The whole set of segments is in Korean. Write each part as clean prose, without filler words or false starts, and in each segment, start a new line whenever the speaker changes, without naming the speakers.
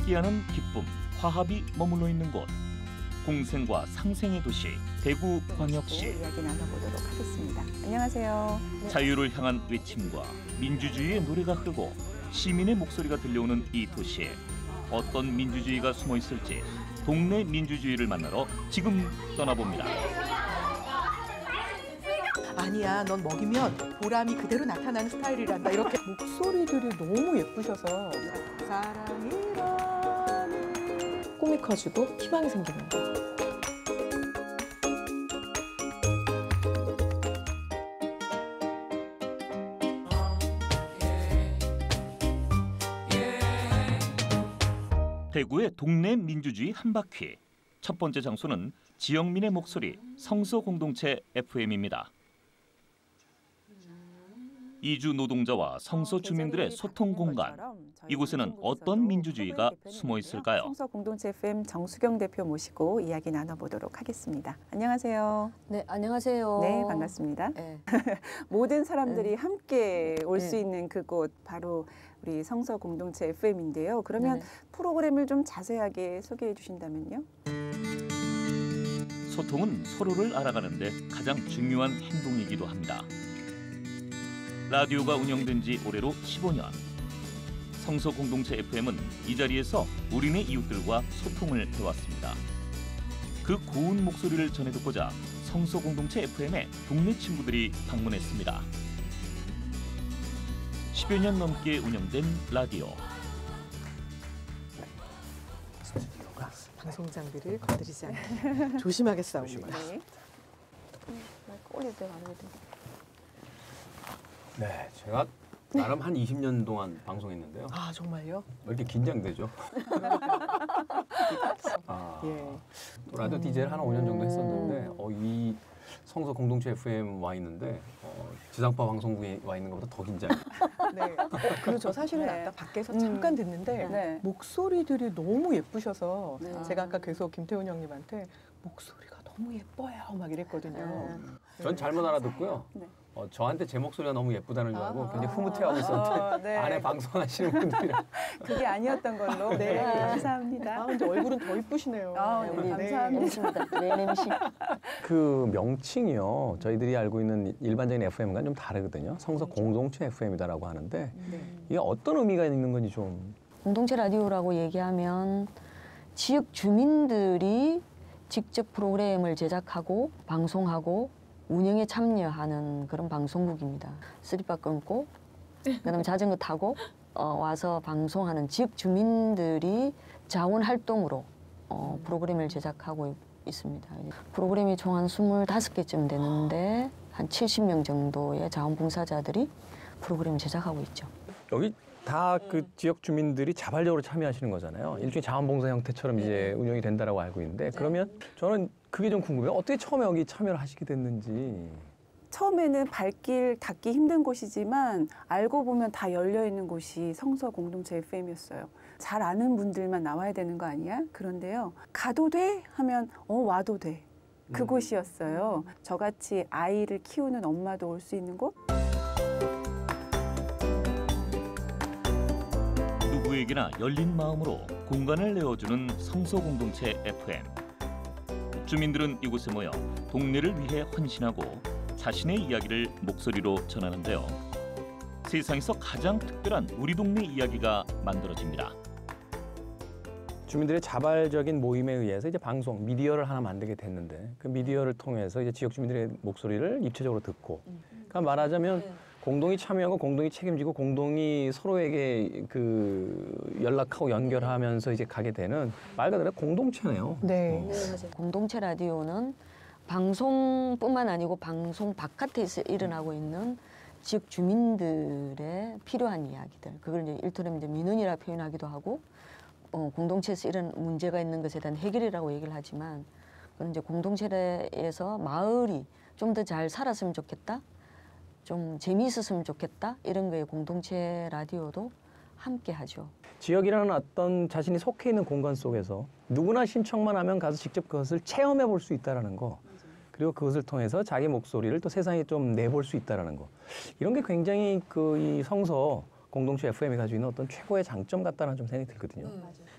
함께하는 기쁨, 화합이 머물러 있는 곳. 공생과 상생의 도시 대구광역시.
이야기 나눠보도록 하겠습니다. 안녕하세요.
자유를 향한 외침과 민주주의의 노래가 흐르고 시민의 목소리가 들려오는 이 도시에 어떤 민주주의가 숨어 있을지 동네 민주주의를 만나러 지금 떠나봅니다.
아니야, 넌 먹이면 보람이 그대로 나타나는 스타일이란다. 이렇게 목소리들이 너무 예쁘셔서 사랑이라는 꿈이 커지고 희망이 생기는 거.
대구의 동네 민주주의 한 바퀴. 첫 번째 장소는 지역민의 목소리 성서공동체 FM입니다. 이주 노동자와 성서 주민들의 소통 공간. 이곳에는 어떤 민주주의가 숨어 있을까요?
성서공동체 FM 정수경 대표 모시고 이야기 나눠보도록 하겠습니다. 안녕하세요.
네, 안녕하세요.
네, 반갑습니다.
네.
모든 사람들이 함께 올 수 있는 그곳 바로 우리 성서공동체 FM인데요. 그러면 프로그램을 좀 자세하게 소개해 주신다면요?
소통은 서로를 알아가는 데 가장 중요한 행동이기도 합니다. 라디오가 운영된 지 올해로 15년. 성서공동체 FM은 이 자리에서 우리네 이웃들과 소통을 해왔습니다. 그 고운 목소리를 전해 듣고자 성서공동체 FM에 동네 친구들이 방문했습니다. 10여 년 넘게 운영된 라디오.
방송 장비를 건드리지 않게 조심하게 싸웁니다.
네.
네, 제가 나름 한 20년 동안 방송했는데요.
아, 정말요?
왜 이렇게 긴장되죠?
예.
또 라디오 DJ를 한 5년 정도 했었는데 이 성서 공동체 FM 와 있는데 지상파 방송국에 와 있는 것보다 더 긴장해요.
네. 그리고 저 사실은
네.
아까 밖에서 잠깐 듣는데
네.
목소리들이 너무 예쁘셔서
네.
제가 아까 계속 김태훈 형님한테 목소리가 너무 예뻐요 막 이랬거든요.
전 잘못 알아듣고요.
네.
저한테 제 목소리가 너무 예쁘다는 줄 알고 굉장히 흐뭇해하고 있었는데
네.
안에 방송하시는 분들이랑
그게 아니었던 걸로. 네, 감사합니다.
아, 근데 얼굴은 더 이쁘시네요.
네, 감사합니다.
그 명칭이요. 저희들이 알고 있는 일반적인 FM과는 좀 다르거든요. 성서 공동체 FM이다라고 하는데 이게 어떤 의미가 있는 건지 좀.
공동체 라디오라고 얘기하면 지역 주민들이 직접 프로그램을 제작하고 방송하고 운영에 참여하는 그런 방송국입니다. 쓰리바 끊고 그다음에 자전거 타고 와서 방송하는 지역 주민들이 자원 활동으로 프로그램을 제작하고 있습니다. 프로그램이 총 한 25개쯤 되는데 한 70명 정도의 자원봉사자들이 프로그램을 제작하고 있죠.
여기 다 그 지역 주민들이 자발적으로 참여하시는 거잖아요. 일종의 자원봉사 형태처럼 이제 운영이 된다라고 알고 있는데 그러면 저는 그게 좀 궁금해요. 어떻게 처음에 여기 참여를 하시게 됐는지.
처음에는 발길 닿기 힘든 곳이지만 알고 보면 다 열려있는 곳이 성서공동체 FM이었어요. 잘 아는 분들만 나와야 되는 거 아니야? 그런데요. 가도 돼? 하면 와도 돼. 그곳이었어요. 저같이 아이를 키우는 엄마도 올 수 있는 곳?
누구에게나 열린 마음으로 공간을 내어주는 성서공동체 FM. 주민들은 이곳에 모여 동네를 위해 헌신하고 자신의 이야기를 목소리로 전하는데요. 세상에서 가장 특별한 우리 동네 이야기가 만들어집니다.
주민들의 자발적인 모임에 의해서 이제 방송, 미디어를 하나 만들게 됐는데 그 미디어를 통해서 이제 지역 주민들의 목소리를 입체적으로 듣고 그러니까 말하자면 공동이 참여하고 공동이 책임지고 공동이 서로에게 그 연락하고 연결하면서 이제 가게 되는 말 그대로 공동체네요.
네.
맞아요. 공동체 라디오는 방송뿐만 아니고 방송 바깥에서 일어나고 있는 지역 주민들의 필요한 이야기들. 그걸 이제 일터로 이제 민원이라 표현하기도 하고 공동체에서 이런 문제가 있는 것에 대한 해결이라고 얘기를 하지만 그건 이제 공동체에서 마을이 좀 더 잘 살았으면 좋겠다. 좀 재미있었으면 좋겠다. 이런 거에 공동체 라디오도 함께 하죠.
지역이라는 어떤 자신이 속해 있는 공간 속에서 누구나 신청만 하면 가서 직접 그것을 체험해 볼 수 있다는 거. 그리고 그것을 통해서 자기 목소리를 또 세상에 좀 내볼 수 있다는 거. 이런 게 굉장히 이 성서 공동체 FM이 가지고 있는 어떤 최고의 장점 같다는 좀 생각이 들거든요.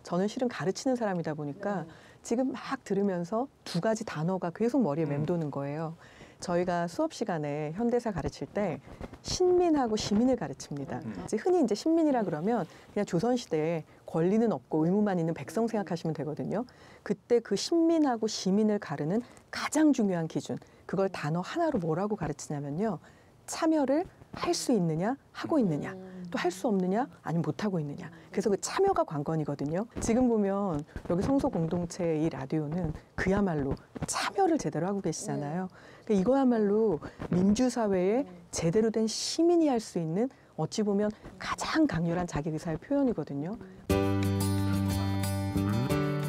저는 실은 가르치는 사람이다 보니까 지금 막 들으면서 두 가지 단어가 계속 머리에 맴도는 거예요. 저희가 수업 시간에 현대사 가르칠 때 신민하고 시민을 가르칩니다. 이제 흔히 이제 신민이라 그러면 그냥 조선시대에 권리는 없고 의무만 있는 백성 생각하시면 되거든요. 그때 그 신민하고 시민을 가르는 가장 중요한 기준, 그걸 단어 하나로 뭐라고 가르치냐면요. 참여를 할 수 있느냐, 하고 있느냐, 또 할 수 없느냐, 아니면 못하고 있느냐. 그래서 그 참여가 관건이거든요. 지금 보면 여기 성소 공동체의 이 라디오는 그야말로 참여를 제대로 하고 계시잖아요. 그러니까 이거야말로 민주사회에 제대로 된 시민이 할 수 있는 어찌 보면 가장 강렬한 자기의사의 표현이거든요.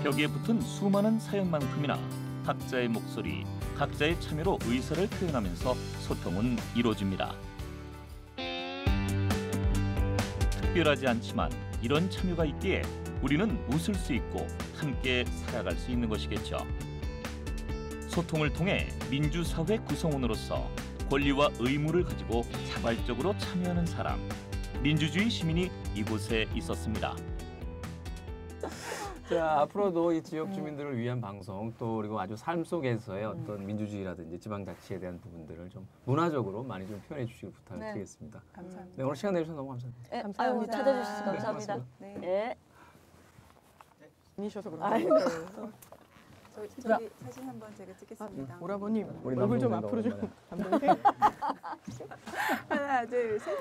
벽에 붙은 수많은 사연만큼이나 각자의 목소리, 각자의 참여로 의사를 표현하면서 소통은 이루어집니다. 특별하지 않지만 이런 참여가 있기에 우리는 웃을 수 있고 함께 살아갈 수 있는 것이겠죠. 소통을 통해 민주사회 구성원으로서 권리와 의무를 가지고 자발적으로 참여하는 사람, 민주주의 시민이 이곳에 있었습니다.
자, 앞으로도 이 지역 주민들을 위한 방송 또 그리고 아주 삶 속에서의 어떤 민주주의라든지 지방자치에 대한 부분들을 좀 문화적으로 많이 좀 표현해 주시길 부탁을 드리겠습니다.
감사합니다.
네, 오늘 시간 내주셔서 너무 감사합니다.
네,
감사합니다.
아유, 찾아주셔서
네,
감사합니다.
고맙습니다.
네.
네.
아니셔서 그런가요?
저기 사진 한번 제가 찍겠습니다.
오라버님
우리
얼굴 좀
남성분도
앞으로 좀
오랜만에.
감독님.
하나, 둘, 셋.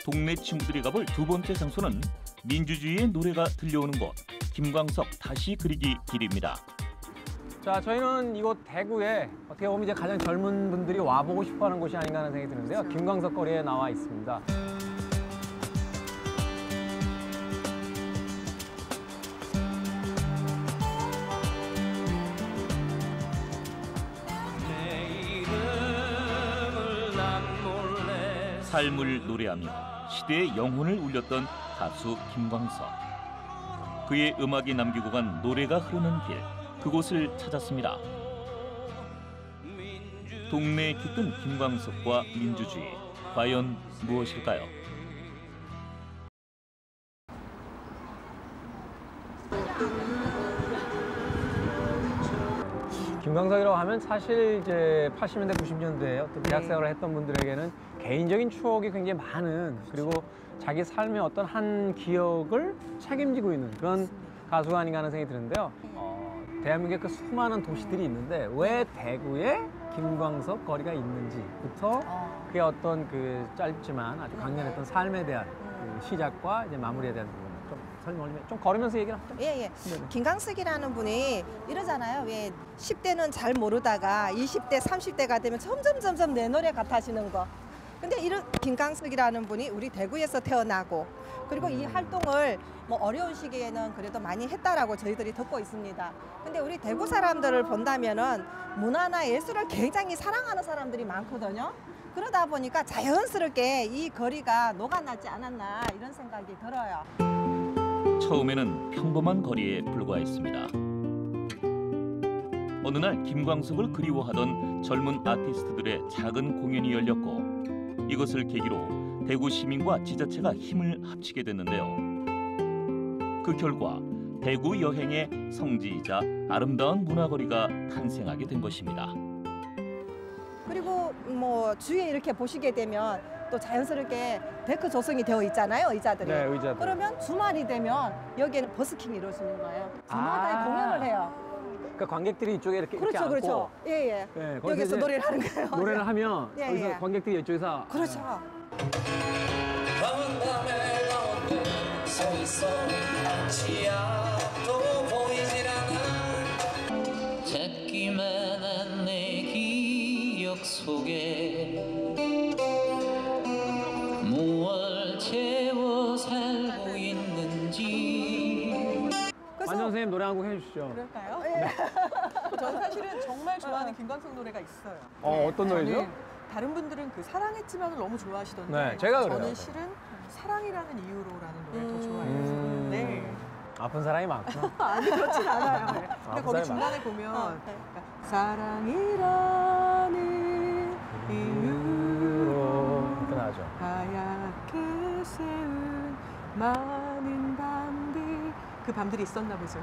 동네 친구들이 가볼 두 번째 장소는 민주주의의 노래가 들려오는 곳, 김광석 다시 그리기 길입니다.
자, 저희는 이곳 대구에 어떻게 보면 이제 가장 젊은 분들이 와보고 싶어하는 곳이 아닌가 하는 생각이 드는데요. 김광석 거리에 나와 있습니다.
삶을 노래하며 시대의 영혼을 울렸던 가수 김광석. 그의 음악이 남기고 간 노래가 흐르는 길, 그곳을 찾았습니다. 동네에 깃든 김광석과 민주주의, 과연 무엇일까요?
김광석이라고 하면 사실 이제 80년대, 90년대에 어떤 대학생활을 했던 분들에게는 개인적인 추억이 굉장히 많은, 그리고 자기 삶의 어떤 한 기억을 책임지고 있는 그런 가수가 아닌가 하는 생각이 드는데요. 대한민국의 그 수많은 도시들이 있는데 왜 대구에 김광석 거리가 있는지부터 그의 어떤 그 짧지만 아주 강렬했던 삶에 대한 그 시작과 이제 마무리에 대한 부분 좀 설명을 좀 걸으면서 얘기를 하죠.
예. 김광석이라는 분이 이러잖아요. 왜 10대는 잘 모르다가 20대, 30대가 되면 점점 내 노래 같아지는 거. 근데 이런 김광석이라는 분이 우리 대구에서 태어나고 그리고 이 활동을 뭐 어려운 시기에는 그래도 많이 했다라고 저희들이 듣고 있습니다. 근데 우리 대구 사람들을 본다면은 문화나 예술을 굉장히 사랑하는 사람들이 많거든요. 그러다 보니까 자연스럽게 이 거리가 녹아나지 않았나 이런 생각이 들어요.
처음에는 평범한 거리에 불과했습니다. 어느 날 김광석을 그리워하던 젊은 아티스트들의 작은 공연이 열렸고 이것을 계기로 대구 시민과 지자체가 힘을 합치게 됐는데요. 그 결과 대구 여행의 성지이자 아름다운 문화거리가 탄생하게 된 것입니다.
그리고 뭐 주위에 이렇게 보시게 되면 또 자연스럽게 데크 조성이 되어 있잖아요, 의자들이.
네, 의자들.
그러면 주말이 되면 여기에는 버스킹이 이루어지는 거예요. 주말에 공연을 해요.
그러니까 관객들이 이쪽에 이렇게
그렇죠,
앉고
그렇죠. 예.
네, 거기서
여기서
이제
노래를 하는 거예요.
노래를 하면
예,
거기서
예.
관객들이 이쪽에서
그렇죠.
닿기만 한 내 기억 속에 무얼 채워 살고 있는지.
완전 선생님 노래 한 곡 해주시죠.
그럴까요? 저는 사실은 정말 좋아하는 김광석 노래가 있어요.
어떤 노래죠?
저는 다른 분들은 그 사랑했지만을 너무 좋아하시던데
네, 제가 그래요.
저는 실은 사랑이라는 이유로라는 노래를 더 좋아해요. 네.
아픈 사람이 많구나.
아니 그렇진 않아요. 네. 근데
아픈
거기
사람이
중간에 보면
네.
그러니까 사랑이라는 이유로
이렇게 나죠.
하얗게 새운 많은 밤들 그 밤들이 있었나 보죠.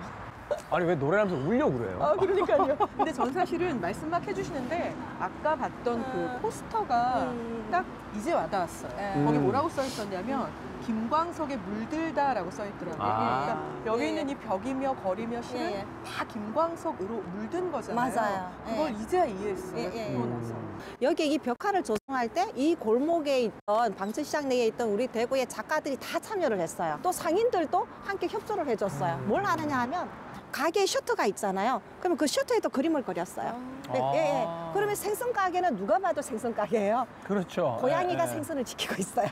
아니 왜 노래하면서 울려고 그래요?
아 그러니까요. 근데 전 사실은 말씀 막 해주시는데 아까 봤던 그 포스터가 딱 이제 와닿았어요. 거기 뭐라고 써 있었냐면 김광석의 물들다라고 써 있더라고요.
아.
그러니까 여기 있는 이 벽이며 거리며 실은
예, 예.
다 김광석으로 물든 거잖아요.
맞아요.
그걸
예.
이제야 이해했어요.
예, 예.
보고 나서.
여기 이 벽화를 조성할 때 이 골목에 있던 방천시장 내에 있던 우리 대구의 작가들이 다 참여를 했어요. 또 상인들도 함께 협조를 해줬어요. 뭘 하느냐 하면 가게에 셔터가 있잖아요. 그러면 그 셔터에도 그림을 그렸어요. 예, 예. 그러면 생선 가게는 누가 봐도 생선 가게예요.
그렇죠.
고양이가
예, 예.
생선을 지키고 있어요.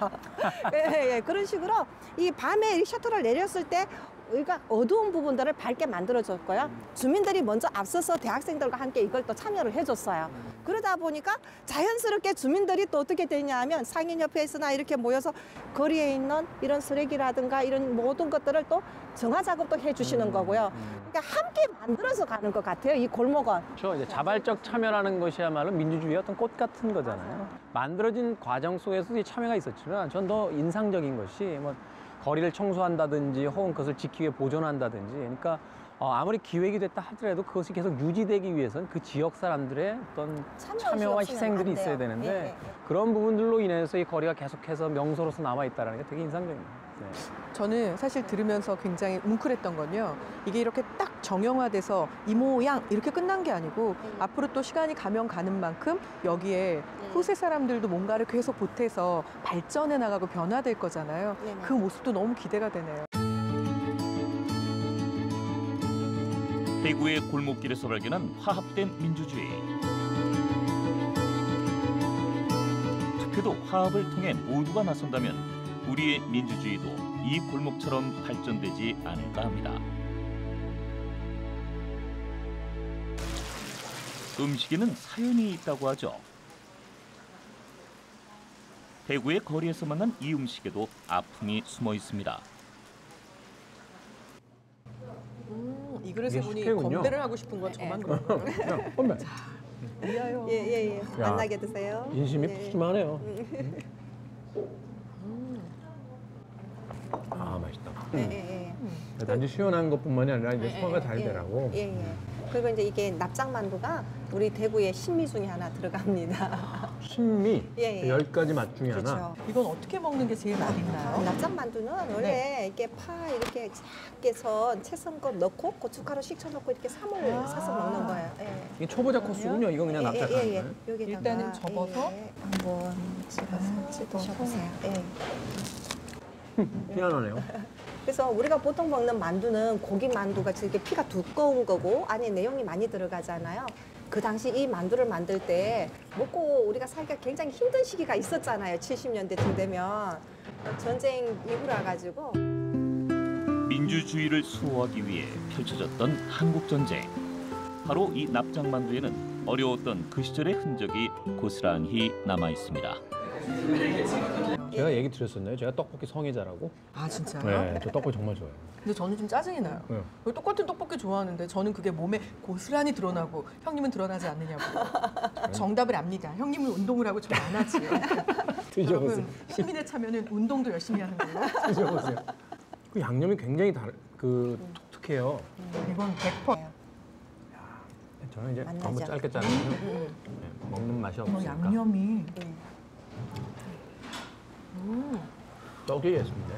예, 예. 그런 식으로 이 밤에 이 셔터를 내렸을 때 우리가 어두운 부분들을 밝게 만들어줬고요. 주민들이 먼저 앞서서 대학생들과 함께 이걸 또 참여를 해줬어요. 그러다 보니까 자연스럽게 주민들이 또 어떻게 되냐 하면 상인협회에서나 이렇게 모여서 거리에 있는 이런 쓰레기라든가 이런 모든 것들을 또 정화 작업도 해주시는 거고요. 그러니까 함께 만들어서 가는 것 같아요, 이 골목은.
그렇죠. 이제 자발적 참여라는 것이야말로 민주주의의 어떤 꽃 같은 거잖아요. 만들어진 과정 속에서 이 참여가 있었지만 전 더 인상적인 것이 뭐 거리를 청소한다든지 혹은 그것을 지키기 위해 보존한다든지 그러니까 아무리 기획이 됐다 하더라도 그것이 계속 유지되기 위해서는 그 지역 사람들의 어떤 참여와 희생들이 있어야 되는데
예, 예.
그런 부분들로 인해서 이 거리가 계속해서 명소로서 남아있다는 게 되게 인상적입니다. 네.
저는 사실 들으면서 굉장히 뭉클했던 건요. 이게 이렇게 딱 정형화돼서 이 모양 이렇게 끝난 게 아니고 앞으로 또 시간이 가면 가는 만큼 여기에 후세 사람들도 뭔가를 계속 보태서 발전해 나가고 변화될 거잖아요.
네네.
그 모습도 너무 기대가 되네요.
대구의 골목길에서 발견한 화합된 민주주의. 투표도 화합을 통해 모두가 나선다면 우리의 민주주의도 이 골목처럼 발전되지 않을까 합니다. 음식에는 사연이 있다고 하죠. 대구의 거리에서 만난 이 음식에도 아픔이 숨어 있습니다.
이 그릇에
이게
보니
식혜군요.
건배를 하고 싶은 건 저만 그런 거예요.
건배.
미아요.
예, 예, 예.
야.
만나게 드세요.
인심이
예.
푸짐하네요. 아 맛있다.
예, 예, 예.
단지 시원한 것뿐만이 아니라 이제
예,
소화가
예,
잘
예.
되라고.
예, 예. 그리고 이제 이게 납작만두가 우리 대구의 신미 중에 하나 들어갑니다.
신미
예, 예.
10가지 맛 중에 하나.
그렇죠.
이건 어떻게 먹는 게 제일 맛있나요?
납작만두는 원래 이렇게 파 이렇게 작게 선 채썬 거 넣고 고춧가루 식초 넣고 이렇게 사서 먹는 거예요. 예.
이게 초보자 코스군요. 이거 그냥 납작한
예, 예,
거예요.
예. 여기다가
일단은 접어서
한번 찍어서 드셔보세요. 예.
희한하네요.
그래서 우리가 보통 먹는 만두는 고기 만두가 이렇게 피가 두꺼운 거고 안에 내용이 많이 들어가잖아요. 그 당시 이 만두를 만들 때 먹고 우리가 살기가 굉장히 힘든 시기가 있었잖아요. 70년대쯤 되면 전쟁 이후라 가지고
민주주의를 수호하기 위해 펼쳐졌던 한국전쟁. 바로 이 납작만두에는 어려웠던 그 시절의 흔적이 고스란히 남아 있습니다.
제가 얘기 드렸었나요? 제가 떡볶이 성애자라고?
아 진짜요?
네, 저 떡볶이 정말 좋아해요.
근데 저는 좀 짜증이 나요.
왜요?
똑같은 떡볶이 좋아하는데 저는 그게 몸에 고스란히 드러나고 형님은 드러나지 않느냐고. 정답을 압니다. 형님은 운동을 하고 저는 안 하지.
드셔보세요.
여러분 시민의 참여는 운동도 열심히 하는 거예요.
드셔보세요. 그 양념이 굉장히 독특해요.
이건 100%.
저는 이제
맛나죠?
너무 짧게 자르면 네, 먹는 맛이 없으니까.
양념이
떡이 예술인데.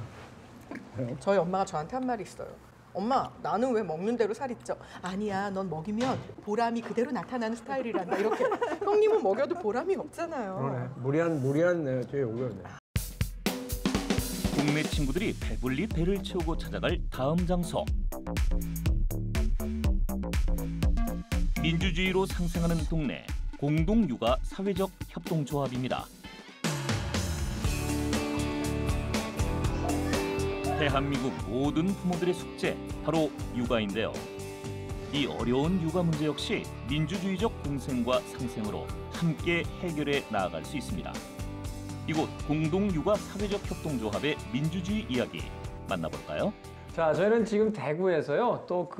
저희 엄마가 저한테 한 말이 있어요. 엄마, 나는 왜 먹는 대로 살이 쪄? 아니야, 넌 먹이면 보람이 그대로 나타나는 스타일이란다. 이렇게. 형님은 먹여도 보람이 없잖아요.
그러네. 무리한 네, 뒤에 오겠네.
동네 친구들이 배불리 배를 채우고 찾아갈 다음 장소. 민주주의로 상생하는 동네 공동육아 사회적 협동조합입니다. 대한민국 모든 부모들의 숙제 바로 육아인데요. 이 어려운 육아 문제 역시 민주주의적 공생과 상생으로 함께 해결해 나아갈 수 있습니다. 이곳 공동육아 사회적 협동조합의 민주주의 이야기 만나볼까요?
자, 저희는 지금 대구에서요. 또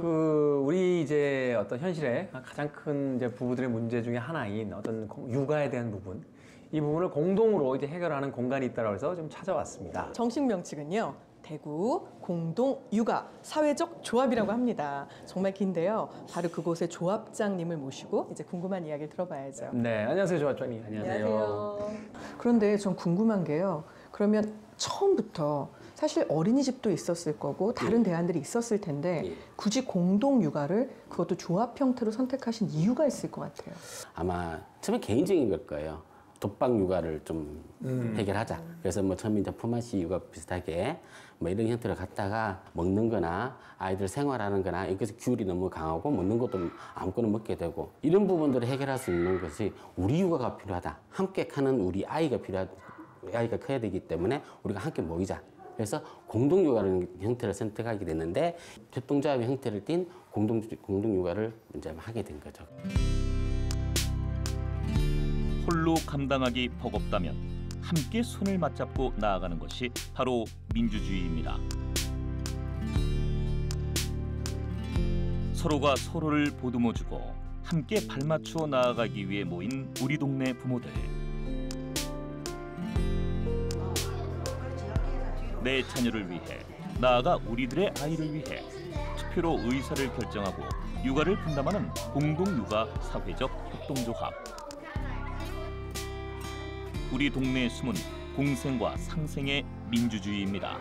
우리 이제 어떤 현실의 가장 큰 이제 부부들의 문제 중에 하나인 어떤 육아에 대한 부분. 이 부분을 공동으로 이제 해결하는 공간이 있다고 해서 좀 찾아왔습니다.
정식 명칭은요. 대구 공동육아 사회적 조합이라고 합니다. 정말 긴데요. 바로 그곳의 조합장님을 모시고 이제 궁금한 이야기를 들어봐야죠.
네, 안녕하세요, 조합장님.
그런데 전 궁금한 게요. 그러면 처음부터 사실 어린이집도 있었을 거고 다른 대안들이 있었을 텐데 굳이 공동육아를 그것도 조합 형태로 선택하신 이유가 있을 것 같아요.
아마 처음에 개인적인 걸 거예요. 독방 육아를 좀 해결하자. 그래서 뭐 처음에 이제 품앗이 육아 비슷하게 뭐 이런 형태로 갔다가 먹는 거나 아이들 생활하는 거나 여기서 규율이 너무 강하고 먹는 것도 아무거나 먹게 되고 이런 부분들을 해결할 수 있는 것이 우리 육아가 필요하다. 함께 하는 우리 아이가 아이가 커야 되기 때문에 우리가 함께 모이자. 그래서 공동육아라는 형태를 선택하게 됐는데 협동조합의 형태를 띈 공동육아를 이제 하게 된 거죠.
홀로 감당하기 버겁다면 함께 손을 맞잡고 나아가는 것이 바로 민주주의입니다. 서로가 서로를 보듬어주고 함께 발맞추어 나아가기 위해 모인 우리 동네 부모들. 내 자녀를 위해, 나아가 우리들의 아이를 위해 투표로 의사를 결정하고 육아를 분담하는 공동육아 사회적 협동조합. 우리 동네에 숨은 공생과 상생의 민주주의입니다.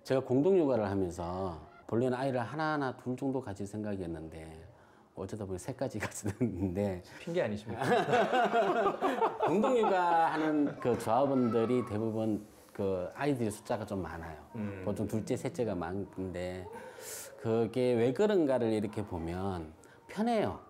제가 공동육아를 하면서 본래는 아이를 하나하나 둘 정도 가질 생각이었는데 어쩌다 보니 3까지 가졌는데
핑계 아니십니까?
공동육아하는 그 조합원들이 대부분 그 아이들의 숫자가 좀 많아요. 보통 둘째, 셋째가 많은데 그게 왜 그런가를 이렇게 보면 편해요.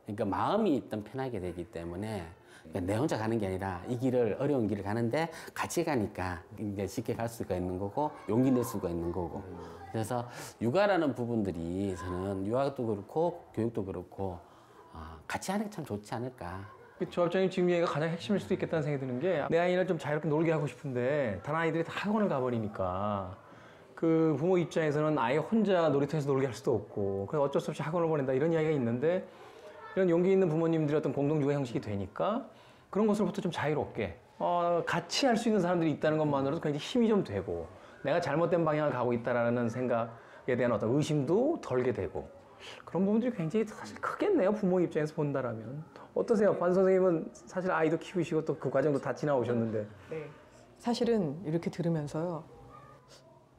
그러니까 마음이 일단 편하게 되기 때문에 내 혼자 가는 게 아니라 이 길을 어려운 길을 가는데 같이 가니까 이제 쉽게 갈 수가 있는 거고 용기 낼 수가 있는 거고 그래서 육아라는 부분들이 저는 유아도 그렇고 교육도 그렇고 같이 하는 게 참 좋지 않을까.
조합장님 지금 얘기가 가장 핵심일 수도 있겠다는 생각이 드는 게 내 아이를 좀 자유롭게 놀게 하고 싶은데 다른 아이들이 다 학원을 가버리니까 그 부모 입장에서는 아이 혼자 놀이터에서 놀게 할 수도 없고 그래서 어쩔 수 없이 학원을 보낸다 이런 이야기가 있는데 이런 용기 있는 부모님들이 어떤 공동육아 형식이 되니까 그런 것으로부터 좀 자유롭게 같이 할 수 있는 사람들이 있다는 것만으로도 굉장히 힘이 좀 되고 내가 잘못된 방향을 가고 있다라는 생각에 대한 어떤 의심도 덜게 되고 그런 부분들이 굉장히 사실 크겠네요. 부모 입장에서 본다라면. 어떠세요? 반 선생님은 사실 아이도 키우시고 또 그 과정도 다 지나오셨는데.
네. 사실은 이렇게 들으면서요.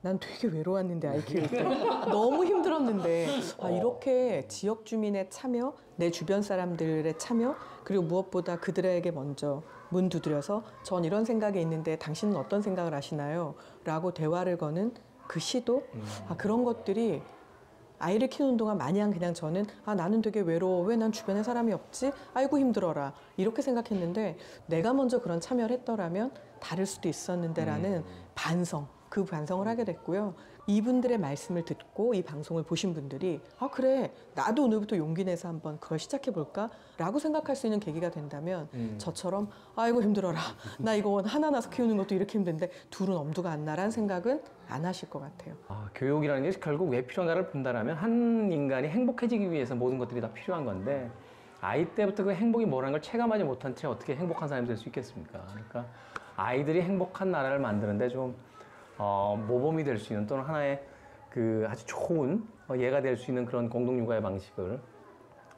난 되게 외로웠는데 아이 키울 때 너무 힘들었는데 이렇게 지역 주민의 참여, 내 주변 사람들의 참여 그리고 무엇보다 그들에게 먼저 문 두드려서 전 이런 생각이 있는데 당신은 어떤 생각을 하시나요? 라고 대화를 거는 그 시도 그런 것들이 아이를 키우는 동안 마냥 그냥 저는 나는 되게 외로워. 왜 난 주변에 사람이 없지? 아이고 힘들어라. 이렇게 생각했는데 내가 먼저 그런 참여를 했더라면 다를 수도 있었는데 라는 그 반성을 하게 됐고요. 이분들의 말씀을 듣고 이 방송을 보신 분들이 그래 나도 오늘부터 용기 내서 한번 그걸 시작해볼까? 라고 생각할 수 있는 계기가 된다면 저처럼 아이고 힘들어라. 나 이거 하나 나서 키우는 것도 이렇게 힘든데 둘은 엄두가 안 나라는 생각은 안 하실 것 같아요.
교육이라는 게 결국 왜 필요한가를 본다라면 한 인간이 행복해지기 위해서 모든 것들이 다 필요한 건데 아이 때부터 그 행복이 뭐라는 걸 체감하지 못한 채 어떻게 행복한 사람이 될 수 있겠습니까? 그러니까 아이들이 행복한 나라를 만드는데 좀 모범이 될 수 있는 또는 하나의 그 아주 좋은 예가 될 수 있는 그런 공동육아의 방식을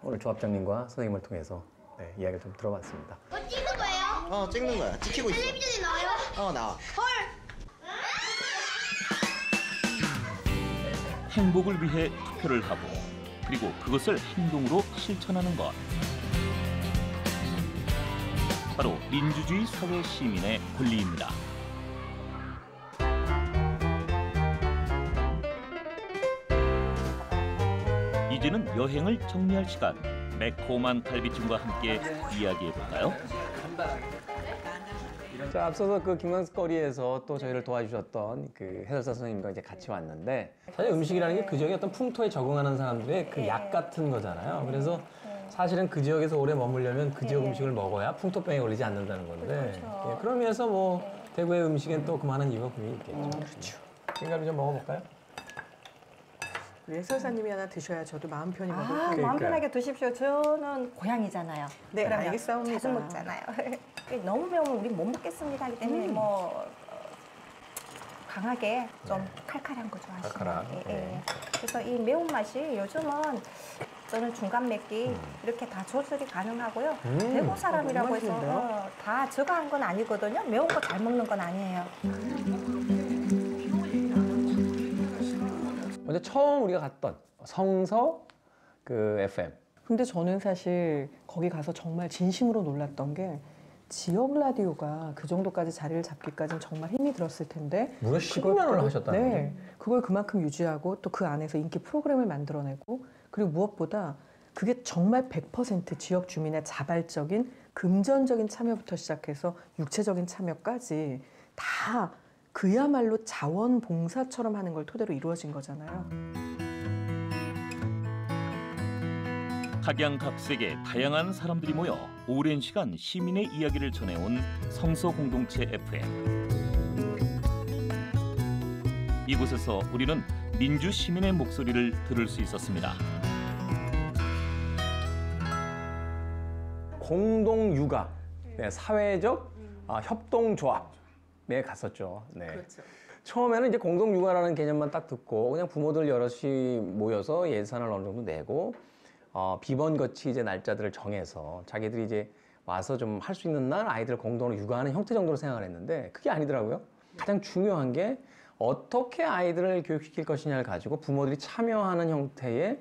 오늘 조합장님과 선생님을 통해서 이야기를 좀 들어봤습니다.
찍는 거예요?
찍는 거야. 찍히고 있어.
텔레비전에 나와요?
나와.
헐!
행복을 위해 투표를 하고 그리고 그것을 행동으로 실천하는 것. 바로 민주주의 사회 시민의 권리입니다. 이제는 여행을 정리할 시간. 매콤한 갈비찜과 함께 이야기해볼까요?
자, 앞서서 그 김광석 거리에서 또 저희를 도와주셨던 그 해설사 선생님과 이제 같이 왔는데 사실 음식이라는 게 그 지역의 어떤 풍토에 적응하는 사람들의 그 약 같은 거잖아요. 그래서 사실은 그 지역에서 오래 머물려면 그 지역 음식을 먹어야 풍토병에 걸리지 않는다는 건데 그런 의미에서 뭐 대구의 음식엔 또 그만한 이유가 분명히 있겠죠. 그렇죠. 김갈비 좀 먹어볼까요?
우리 해설사님이 하나 드셔야 저도 마음 편히 먹을
아,
거예요.
마음 편하게 드십시오. 저는 고양이잖아요.
네,
그러면
알겠사옵니다.
자주 먹잖아요. 너무 매우면 우리 못 먹겠습니다 하기 때문에 뭐 강하게 좀 칼칼한 거 좋아하시나요?
칼칼한.
예. 그래서 이 매운맛이 요즘은 저는 중간 맵기 이렇게 다 조절이 가능하고요. 대구 사람이라고 해서
맛있는데요?
다 저거 한 건 아니거든요. 매운 거 잘 먹는 건 아니에요.
먼저 처음 우리가 갔던 성서 그 FM.
근데 저는 사실 거기 가서 정말 진심으로 놀랐던 게 지역 라디오가 그 정도까지 자리를 잡기까지는 정말 힘이 들었을 텐데
무려 12년을 하셨다는 거죠?
네, 그걸 그만큼 유지하고 또 그 안에서 인기 프로그램을 만들어내고 그리고 무엇보다 그게 정말 100% 지역 주민의 자발적인 금전적인 참여부터 시작해서 육체적인 참여까지 다 그야말로 자원봉사처럼 하는 걸 토대로 이루어진 거잖아요.
각양각색의 다양한 사람들이 모여 오랜 시간 시민의 이야기를 전해온 성서공동체 FM. 이곳에서 우리는 민주 시민의 목소리를 들을 수 있었습니다.
공동육아, 네, 사회적 협동조합에 갔었죠. 네.
그렇죠.
처음에는 이제 공동육아라는 개념만 딱 듣고 그냥 부모들 여럿이 모여서 예산을 어느 정도 내고 비번거치 이제 날짜들을 정해서 자기들이 이제 와서 좀 할 수 있는 날 아이들 공동으로 육아하는 형태 정도로 생각을 했는데 그게 아니더라고요. 가장 중요한 게 어떻게 아이들을 교육시킬 것이냐를 가지고 부모들이 참여하는 형태의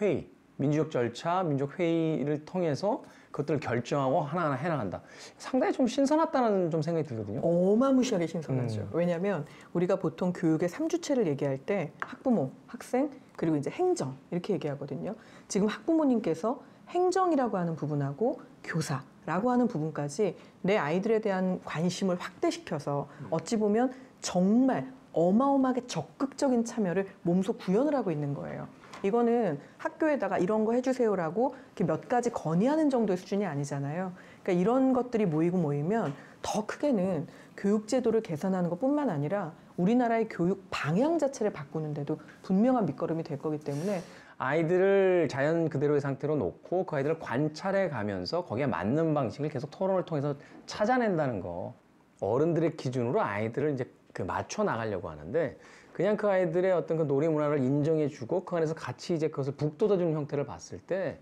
회의, 민주적 절차, 민족 회의를 통해서 그것들을 결정하고 하나하나 해나간다. 상당히 좀 신선하다는 좀 생각이 들거든요.
어마무시하게 신선하죠. 왜냐하면 우리가 보통 교육의 3주체를 얘기할 때 학부모, 학생, 그리고 이제 행정 이렇게 얘기하거든요. 지금 학부모님께서 행정이라고 하는 부분하고 교사라고 하는 부분까지 내 아이들에 대한 관심을 확대시켜서 어찌 보면 정말 어마어마하게 적극적인 참여를 몸소 구현을 하고 있는 거예요. 이거는 학교에다가 이런 거 해주세요라고 이렇게 몇 가지 건의하는 정도의 수준이 아니잖아요. 그러니까 이런 것들이 모이면 더 크게는 교육제도를 개선하는 것뿐만 아니라 우리나라의 교육 방향 자체를 바꾸는데도 분명한 밑거름이 될 거기 때문에
아이들을 자연 그대로의 상태로 놓고 그 아이들을 관찰해 가면서 거기에 맞는 방식을 계속 토론을 통해서 찾아낸다는 거. 어른들의 기준으로 아이들을 이제 그 맞춰 나가려고 하는데 그냥 그 아이들의 어떤 그 놀이 문화를 인정해주고 그 안에서 같이 이제 그것을 북돋아주는 형태를 봤을 때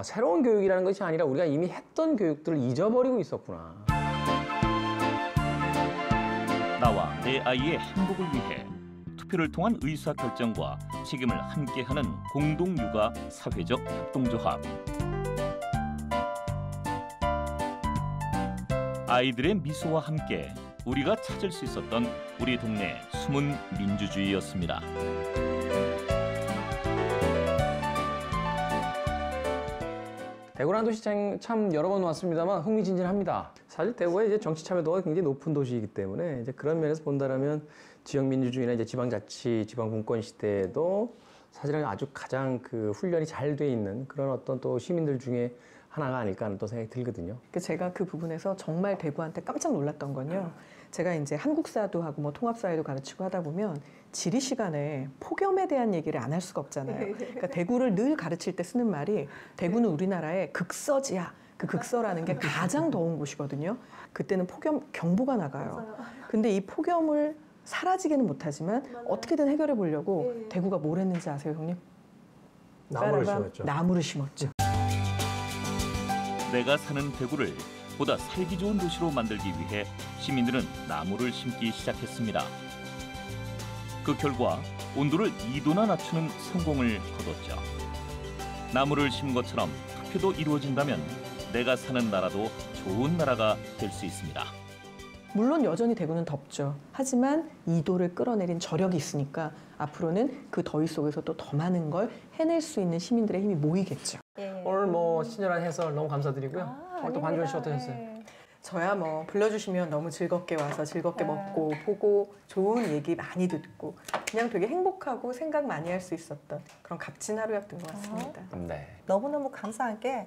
새로운 교육이라는 것이 아니라 우리가 이미 했던 교육들을 잊어버리고 있었구나.
나와 내 아이의 행복을 위해 투표를 통한 의사결정과 책임을 함께하는 공동육아 사회적 협동조합. 아이들의 미소와 함께 우리가 찾을 수 있었던 우리 동네 숨은 민주주의였습니다.
대구라는 도시 참 여러 번 왔습니다만 흥미진진합니다. 사실 대구의 이제 정치 참여도가 굉장히 높은 도시이기 때문에 이제 그런 면에서 본다라면 지역 민주주의나 이제 지방자치, 지방분권 시대에도 사실은 아주 가장 그 훈련이 잘 돼 있는 그런 어떤 또 시민들 중에 하나가 아닐까 하는 또 생각이 들거든요.
제가 그 부분에서 정말 대구한테 깜짝 놀랐던 건요. 제가 이제 한국사도 하고 뭐 통합사회도 가르치고 하다 보면 지리 시간에 폭염에 대한 얘기를 안 할 수가 없잖아요. 그러니까 대구를 늘 가르칠 때 쓰는 말이 대구는 우리나라의 극서지야. 그 극서라는 게 가장 더운 곳이거든요. 그때는 폭염 경보가 나가요. 근데 이 폭염을 사라지게는 못하지만 어떻게든 해결해 보려고 대구가 뭘 했는지 아세요, 형님?
나무를 심었죠.
나무를 심었죠.
내가 사는 대구를 보다 살기 좋은 도시로 만들기 위해 시민들은 나무를 심기 시작했습니다. 그 결과 온도를 2도나 낮추는 성공을 거뒀죠. 나무를 심은 것처럼 투표도 이루어진다면 내가 사는 나라도 좋은 나라가 될 수 있습니다.
물론 여전히 대구는 덥죠. 하지만 2도를 끌어내린 저력이 있으니까 앞으로는 그 더위 속에서 또 더 많은 걸 해낼 수 있는 시민들의 힘이 모이겠죠.
오늘 뭐 친절한 해설 너무 감사드리고요. 오늘 또 반주원 씨 어떠셨어요?
저야 뭐 불러주시면 너무 즐겁게 와서 즐겁게 먹고 보고 좋은 얘기 많이 듣고 그냥 되게 행복하고 생각 많이 할 수 있었던 그런 값진 하루였던 것 같습니다.
네.
너무너무 감사한 게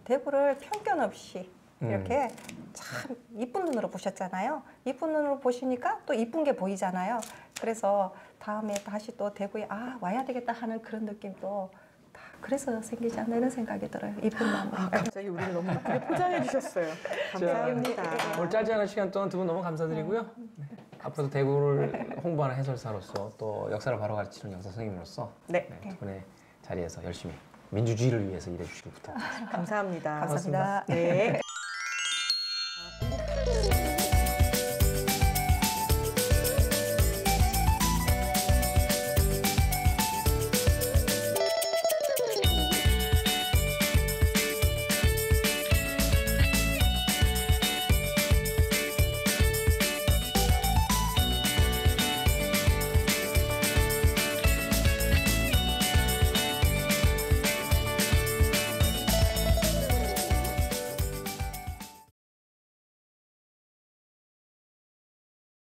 대구를 편견 없이 이렇게 참 이쁜 눈으로 보셨잖아요. 이쁜 눈으로 보시니까 또 이쁜 게 보이잖아요. 그래서 다음에 다시 또 대구에 와야 되겠다 하는 그런 느낌도 다 그래서 생기지 않나 이런 생각이 들어요. 이쁜 마음.
갑자기 우리를 너무 예쁘게 포장해 주셨어요. 감사합니다.
오늘 짧지 않은 시간 동안 두 분 너무 감사드리고요. 네. 앞으로도 대구를 홍보하는 해설사로서 또 역사를 바로 가르치는 역사 선생님으로서 두 분의 자리에서 열심히 민주주의를 위해서 일해 주시길 부탁드립니다.
감사합니다.
감사합니다.
네.